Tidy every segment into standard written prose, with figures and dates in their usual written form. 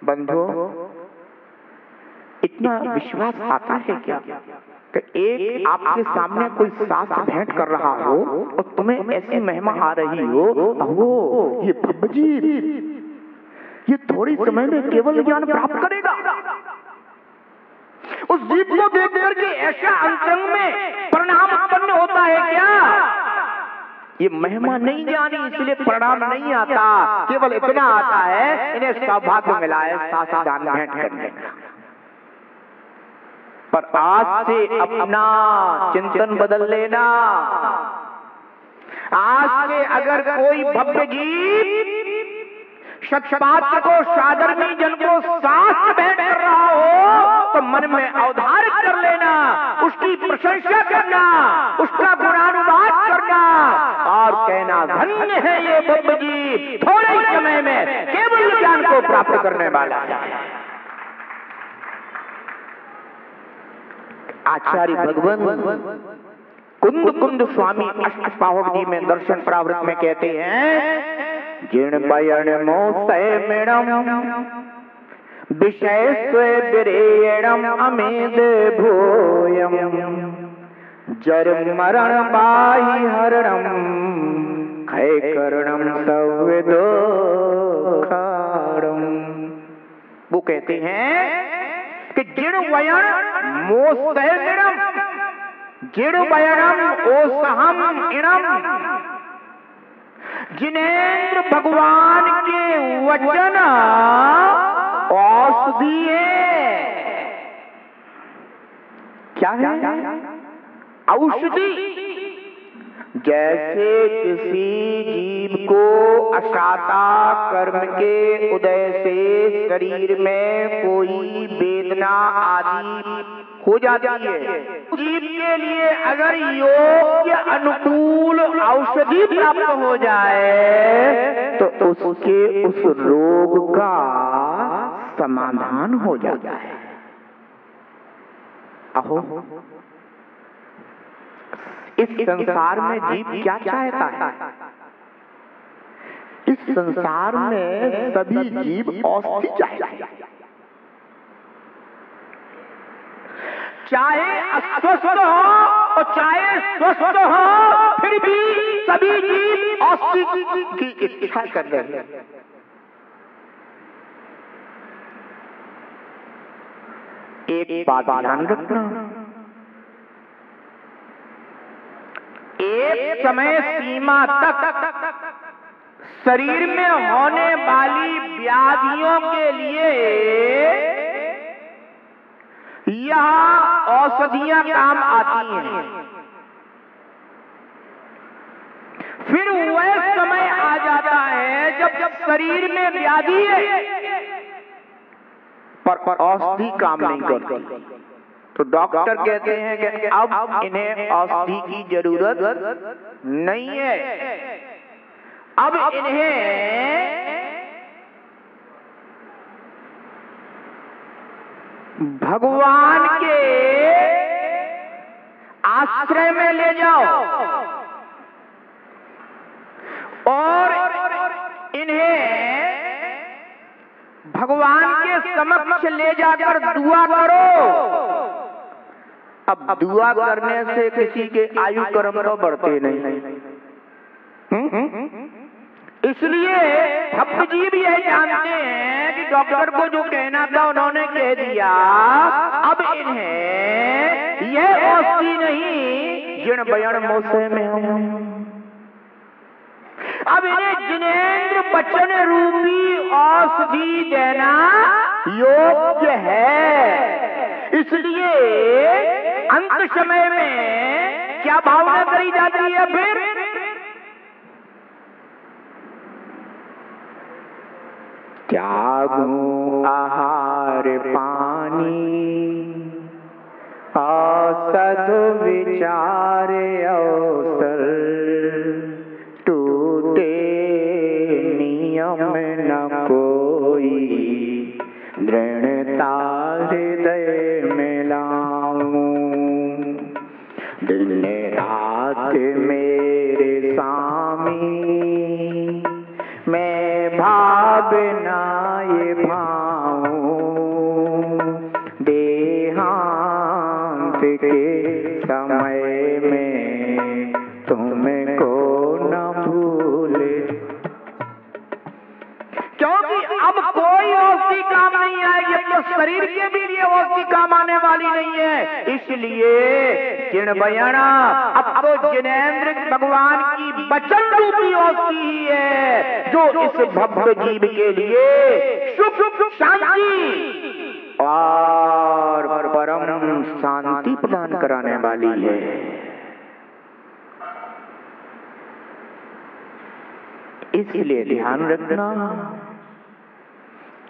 बंधु, इतना विश्वास आता है क्या कि एक आपके सामने कोई शास्त्र भेंट कर रहा हो और तुम्हें ऐसी महिमा आ रही हो, वो ये ब्रह्मजी ये थोड़ी समय में केवल ज्ञान प्राप्त करेगा। उस जीव को देख करके ऐसा अंतरंग में परिणाम उत्पन्न होता है क्या? ये महिमा नहीं जानी इसलिए परिणाम नहीं आता, केवल इतना आता है इन्हें सौभाग्य मिला है शास्त्र दान भेंट करने का। पर आज से अपना चिंतन बदल लेना। आज से अगर कोई भव्य जीव सत्पात्र को साधर्मी जन को शास्त्र भेंट कर रहा हो तो मन में अवधारित कर लेना, उसकी प्रशंसा करना, उसका गुणानुवाद करना और कहना धन्य है ये भव्य जीव, थोड़े ही समय में केवल ज्ञान को प्राप्त करने वाला है। आचार्य भगवान कुंद स्वामी अष्टपाहुक जी में दर्शन प्रावृत में कहते हैं, जिण बयण मोसय मिणम विषय स्वे विरेयणम अमेद भूयम जर मरण बाहि हरणम खय करणम संविदो खाड़म। वो कहते हैं कि जिण बयण मोसय मिणम, जिण बयणम ओसहम इणम, जिनेंद्र भगवान के वचन औषधि है। क्या है? औषधि। जैसे किसी जीव को अशाता कर्म के उदय से शरीर में कोई वेदना आदि हो जाती है, जीव के लिए अगर योग्य अनुकूल औषधि प्राप्त हो जाए तो उसके उस रोग का समाधान हो जाता है। अहो, इस संसार में जीव क्या चाहता है? इस संसार में सभी जीव औषधि चाहते हैं। चाहे अस्वस्थ हो और चाहे स्वस्थ हो, फिर भी सभी जीव औषधि की इच्छा कर रहे हैं। एक बात ध्यान रखना, एक समय सीमा तक शरीर में होने वाली व्याधियों के लिए यह औषधियां काम आती हैं। फिर वह समय आ जाता है जब शरीर में व्याधि है पर औषधि काम नहीं करती, तो डॉक्टर कहते हैं कि अब इन्हें औषधि की जरूरत नहीं है, अब इन्हें भगवान के आश्रय में ले जाओ और इन्हें भगवान के समक्ष ले जाकर दुआ करो। अब दुआ करने से किसी के आयु कर्म तो बढ़ते नहीं, इसलिए भक्त जी भी यह जानते हैं कि डॉक्टर को जो कहना था उन्होंने कह दिया। अब इन्हें यह औषधि नहीं जिण बयण मोसे में हूं, अब इन्हें जिनेंद्र बचन रूपी औषधि देना योग्य है। इसलिए अंत समय में क्या भावना करी जाती है? फिर त्यागो आहार पानी औषध विचार अवसर, टूटे नियम न कोई दृढ़ता हृदय में लाऊं, दिन रात मेरे स्वामी मैं भावना ये भाव, औषधि काम नहीं आएगी, तो शरीर के भी लिए औषधि काम आने वाली नहीं है। इसलिए जिनबयना अब तो जिनेंद्र भगवान की वचन रूपी औषधि ही है, जो इस भव्य जीव के लिए सुख शांति और परम शांति प्रदान कराने वाली है। इसलिए ध्यान रखना,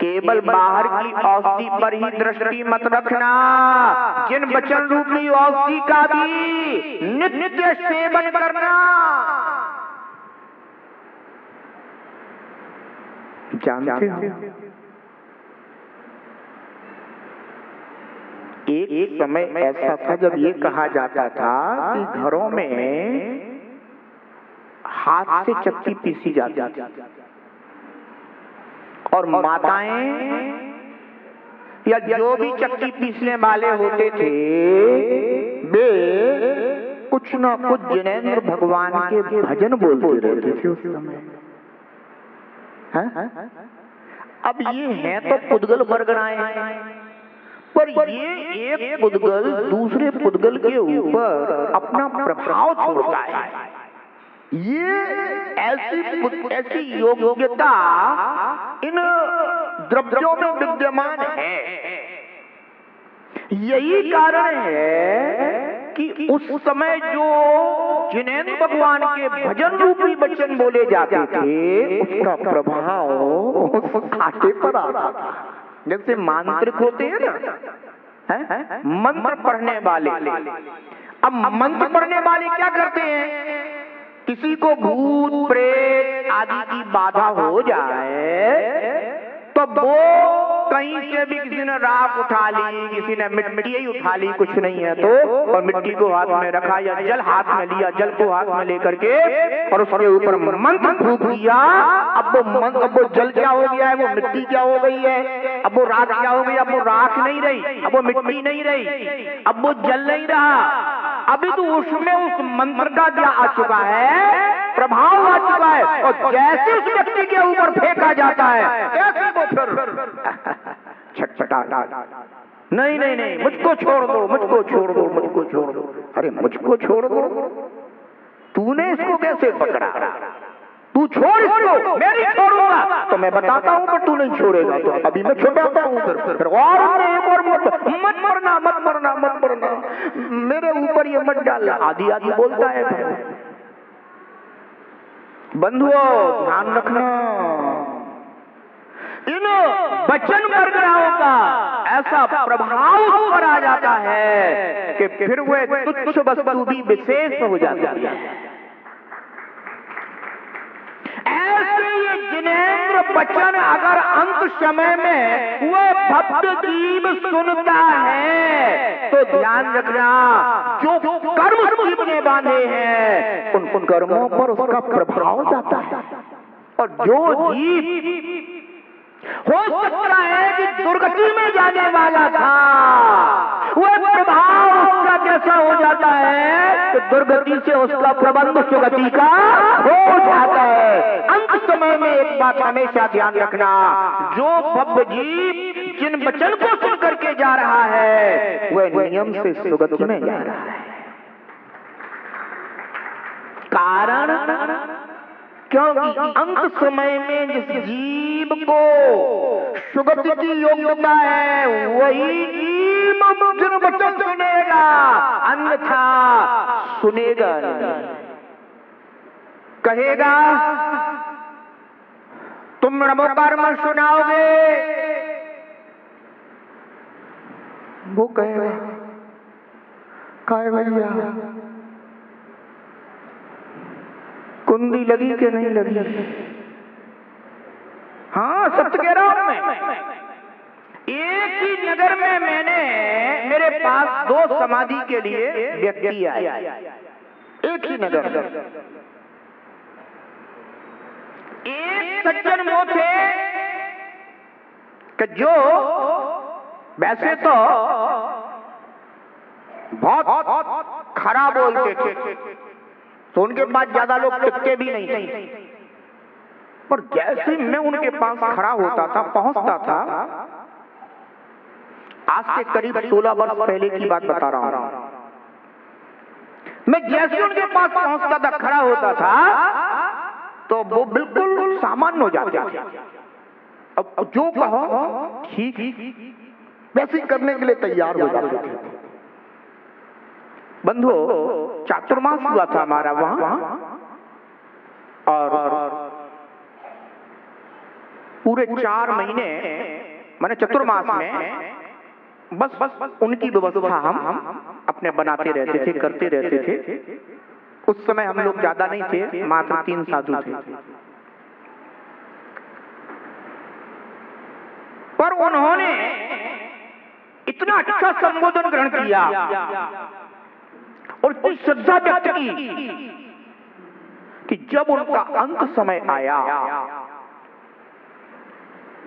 केवल बाहर की औषधि पर ही दृष्टि मत रखना, जिन वचन रूपी औषधि का भी नित्य सेवन करना। जानते हो, एक समय ऐसा था जब ये कहा जाता था कि घरों में हाथ से चक्की पीसी जाती थी और माताएं या जो भी चक्की पीसने वाले होते थे वे कुछ ना कुछ जिनेंद्र भगवान के भजन बोलते रहते थे उस समय। अब ये है तो पुद्गल बरगड़ाए, पर ये एक पुद्गल दूसरे पुद्गल के ऊपर अपना प्रभाव छोड़ता है। ये ऐसी योग्यता इन द्रव्यों में विद्यमान है। यही कारण है कि उस समय जो जिनेंद्र भगवान के भजन रूपी वचन बोले जाते थे, उसका प्रभाव उस खाटे पर आता था। जैसे मांत्रिक होते हैं ना, मंत्र पढ़ने वाले। अब मंत्र पढ़ने वाले क्या करते हैं, किसी को भूत प्रेत आदि की बाधा हो जाए तो वो कहीं से भी किसी ने राख उठा ली, किसी ने मिट्टी ही उठा ली, कुछ नहीं है तो, और मिट्टी को हाथ में रखा या जल हाथ में लिया, जल को हाथ में लेकर के और उसके ऊपर मंत्र फूंक दिया। अब वो जल क्या हो गया है, वो मिट्टी क्या हो गई है, अब वो राख क्या हो गई, अब वो राख नहीं रही, अब वो मिट्टी नहीं रही, अब वो जल नहीं रहा। अभी तो उसमें उस मंत्र का क्या आ चुका है, प्रभाव आ चुका है, और जैसे उस व्यक्ति के ऊपर फेंका जाता है ऐसे वो फिर छटपटा, नहीं नहीं नहीं, मुझको छोड़ दो, मुझको छोड़ दो, मुझको छोड़ दो। अरे मुझको छोड़ दो, तूने इसको कैसे पकड़ा, तू छोड़ इसको, मैं नहीं छोड़ूंगा। तो मैं बताता हूँ पर तू नहीं छोड़ेगा, तो अभी मैं छुड़ाता हूँ। फिर और एक और मत मरना, मत मरना, मत मरना, मेरे ऊपर ये मत डालना, आदि आदि बोलता है। बंधुओं ध्यान रखना, इन वचन बरगड़ाओं का ऐसा प्रभाव पर आ जाता है कि फिर वह तुच्छ वस्तु भी विशेष हो जाती है। ऐसे ये जिनेंद्र वचन अगर अंत समय में वह भव्य जीव सुनता है तो ध्यान रखना, जो कर्म जीव ने बांधे हैं उन कर्मों पर उसका प्रभाव जाता है। और जो जीव हो सकता है कि दुर्गति में जाने वाला था, वह प्रभाव उसका कैसा हो जाता है कि दुर्गति से उसका प्रबंध सुगति का हो जाता है। अंत समय में एक बात हमेशा ध्यान रखना, जो भव्य जीव जिन वचन को सुन करके जा रहा है वह नियम से सुगति में जा रहा है। कारण क्योंकि अंत समय में जिस जीव को सुगति की योग्यता है वही जीव जिन वचन सुनेगा, अन्यथा सुनेगा नहीं। कहेगा तुम नमो कर्म सुनाओगे, वो कहेगा काय भैया कुंडी लगी कि नहीं लगी। हाँ सत्य कह रहा हूं मैं। एक ही नगर में मेरे पास 2 समाधि के लिए व्यक्ति आए, एक ही नगर। एक सज्जन वो थे कि जो वैसे तो बहुत खराब बोलते थे, तो उनके पास ज्यादा लोग टिकते भी नहीं थे, पर जैसे मैं उनके पास खड़ा होता था, पहुंचता था, आज से करीब 16 वर्ष पहले की बात बता रहा हूं। मैं जैसे उनके पास पहुंचता था, खड़ा होता था, तो वो बिल्कुल सामान्य हो जाते थे। अब जो कहो ठीक वैसे ही करने के लिए तैयार हो जाते थे। बंधु, चातुर्मास हुआ था हमारा वहां, और पूरे 4 महीने माने चतुर्मास में बस उनकी व्यवस्था हम अपने बनाते रहते थे, करते रहते थे। उस समय हम लोग ज्यादा नहीं थे, मात्र 3 साधु थे। पर उन्होंने इतना अच्छा संबोधन ग्रहण किया और इतनी श्रद्धा व्यक्त की कि जब उनका अंत समय आया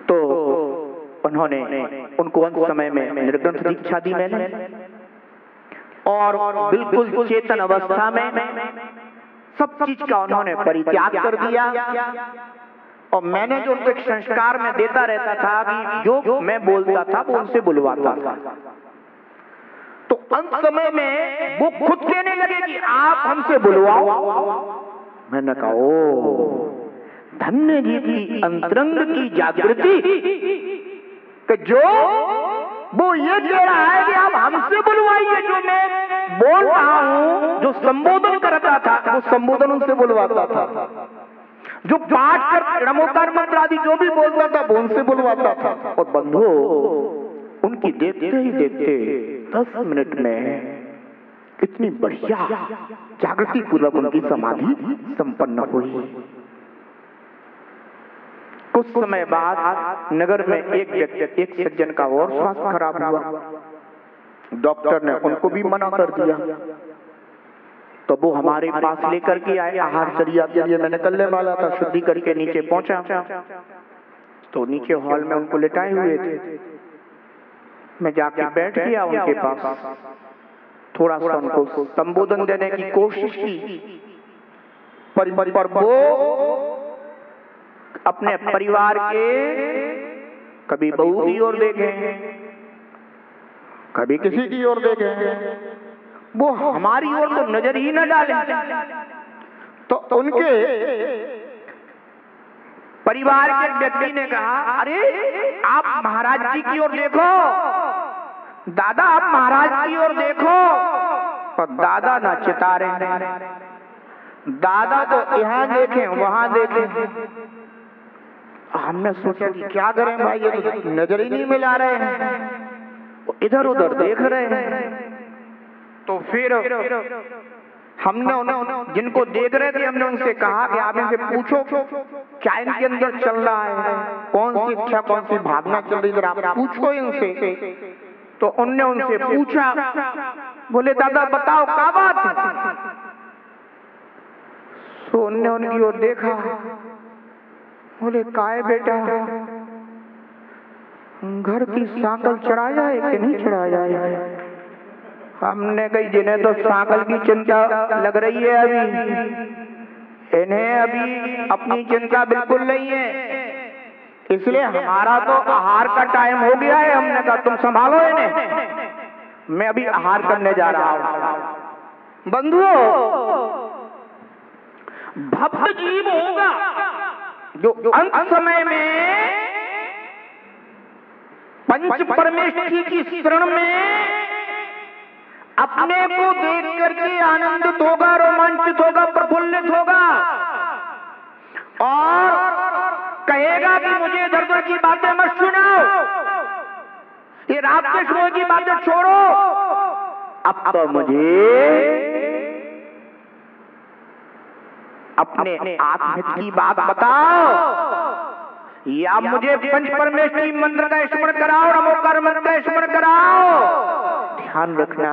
तो उन्होंने उनको अंत समय में निर्ग्रंथ दीक्षा दी मैंने, और बिल्कुल चेतन अवस्था में सब चीज का उन्होंने परित्याग कर दिया। और मैंने जो उनको एक संस्कार में देता रहता था कि जो मैं बोलता था वो उनसे बुलवाता था। तो अंत समय में वो खुद कहने लगे कि आप हमसे बुलवाओ। मैंने कहा ओ धन्य जी की अंतरंग की जागृति कि जो वो ये कह रहा है कि आप हमसे बुलवाइए। जो मैं बोल रहा हूं, जो संबोधन करता था, वो संबोधन उनसे बुलवाता था। जो पाठ कर नमोकार मंत्र आदि जो भी बोलता था वो उनसे बुलवाता था। और बंधु, उनकी देखते ही देखते 10 मिनट में कितनी बढ़िया जागृति पूर्वक उनकी समाधि संपन्न हुई। कुछ समय बाद नगर में एक सज्जन का और स्वास्थ्य खराब हुआ। डॉक्टर ने उनको भी मना कर दिया, तो वो हमारे पास लेकर के आए आहार चर्या के लिए। मैंने कल वाला था, शुद्धि करके नीचे पहुंचा तो नीचे हॉल में उनको लिटाए हुए थे। मैं जाके बैठ गया उनके पास, थोड़ा सा उनको संबोधन देने की कोशिश की, पर वो अपने परिवार के कभी बहू की ओर देखे, कभी किसी की ओर देखे, वो हमारी ओर तो नजर ही न डाले। तो उनके परिवार के व्यक्ति ने कहा, अरे आप महाराज जी की ओर देखो, दादा आप महाराज की ओर देखो। और दादा ना चिता रहे, दादा तो यहाँ देखे वहां देखे। हमने सोचा कि क्या करें भाई, ये तो नजर ही नहीं मिला रहे हैं, इधर उधर देख रहे हैं। तो फिर हमने उन्हें जिनको देख रहे थे हमने उनसे कहा कि आप इनसे पूछो क्या इनके अंदर चल रहा है, कौन सी इच्छा कौन सी भावना चल रही है, आप पूछो इनसे। तो उनने उनसे पूछा, बोले दादा बताओ क्या बात है। तो उनने उनकी ओर देखा, बोले काय बेटा घर की सांकल चढ़ा जाए कि नहीं चढ़ा जाए। हमने कही जिन्हें तो सांकल की चिंता लग रही है, अभी इन्हें अभी अपनी चिंता बिल्कुल नहीं है, इसलिए हमारा तो आहार का टाइम हो गया है। हमने कहा तुम संभालो इन्हें, मैं अभी आहार करने जा रहा हूं। बंधुओं, भक्त जीव होगा जो अंत समय में पंच परमेष्ठी की शरण में अपने को देख करके आनंदित होगा, रोमांचित होगा, प्रफुल्लित होगा और कहेगा कि मुझे इधर उधर की बातें मत सुनाओ, ये रात के समय की बातें छोड़ो, अब तो मुझे अपने आत्महित की बात बताओ, या मुझे पंच परमेष्ठी मंत्र का स्मरण कराओ, नमोकार मंत्र का स्मरण कराओ। ध्यान रखना,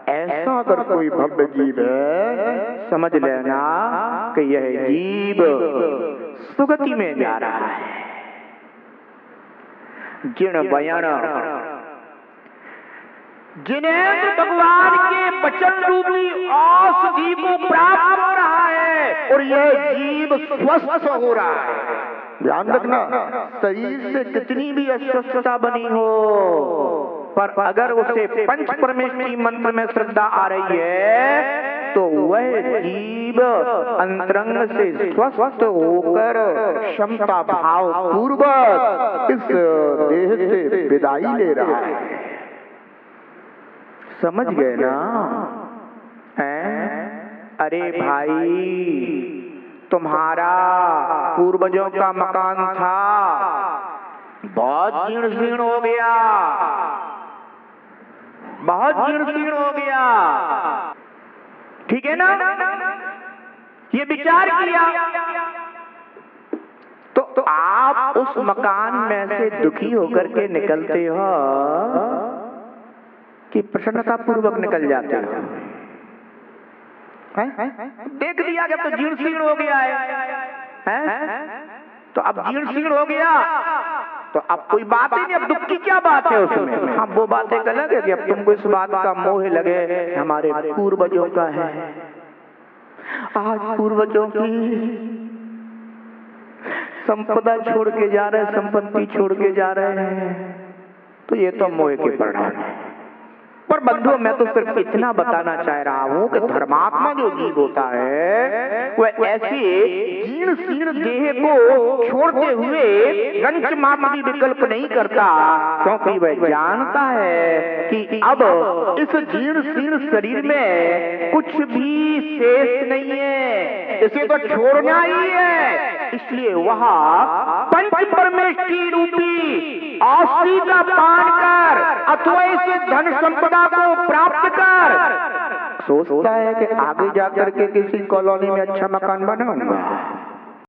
ऐसा अगर कोई भव्य जीव है, समझ लेना कि यह जीव सुगति में जा रहा है। जिन बयान जिनेंद्र भगवान के वचन रूपी औषधि को प्राप्त हो रहा है और यह जीव स्वस्थ हो रहा है। ध्यान रखना, शरीर से कितनी भी अस्वस्थता बनी हो, पर अगर उसे पंच परमेष्ठी मंत्र में श्रद्धा आ रही है तो वह जीव अंतरंग से स्वस्थ होकर क्षमता भाव पूर्वक इस देह से विदाई ले रहा है। समझ गए ना? अरे भाई, तुम्हारा पूर्वजों का मकान था, बहुत जीर्ण शीर्ण हो गया, बहुत जीर्ण शीर्ण हो गया, ठीक है ना? ये विचार किया तो आप उस मकान में से दुखी होकर के निकलते हो कि प्रसन्नता पूर्वक निकल जाते हो? देख लिया कि अब तो जीर्ण शीर्ण हो गया है? तो अब जीर्ण शीर्ण हो गया तो अब कोई बात ही नहीं, अब दुख की क्या बात है उसमें? हाँ, वो बात एक अलग है कि अब तुमको इस बात का मोह लगे हमारे पूर्वजों का है, आज पूर्वजों की संपदा छोड़ के जा रहे, संपत्ति छोड़ के जा रहे हैं, तो ये तो मोह के परिणाम है। पर बंधुओं, मैं तो सिर्फ इतना बताना चाह रहा हूं कि धर्मात्मा जो जीव होता है वह ऐसे जीर्ण शीर्ण देह को छोड़ते हुए रंच मात्र भी विकल्प नहीं करता, क्योंकि वह जानता है कि अब इस जीर्ण शीर्ण शरीर में कुछ भी शेष नहीं है, इसे तो छोड़ना ही है। इसलिए वह पंच परमेष्ठी रूपी औषधि का पान कर अथवा इस धन संपदा को प्राप्त कर सोचता है कि आगे जाकर के किसी कॉलोनी में अच्छा मकान बनाऊंगा,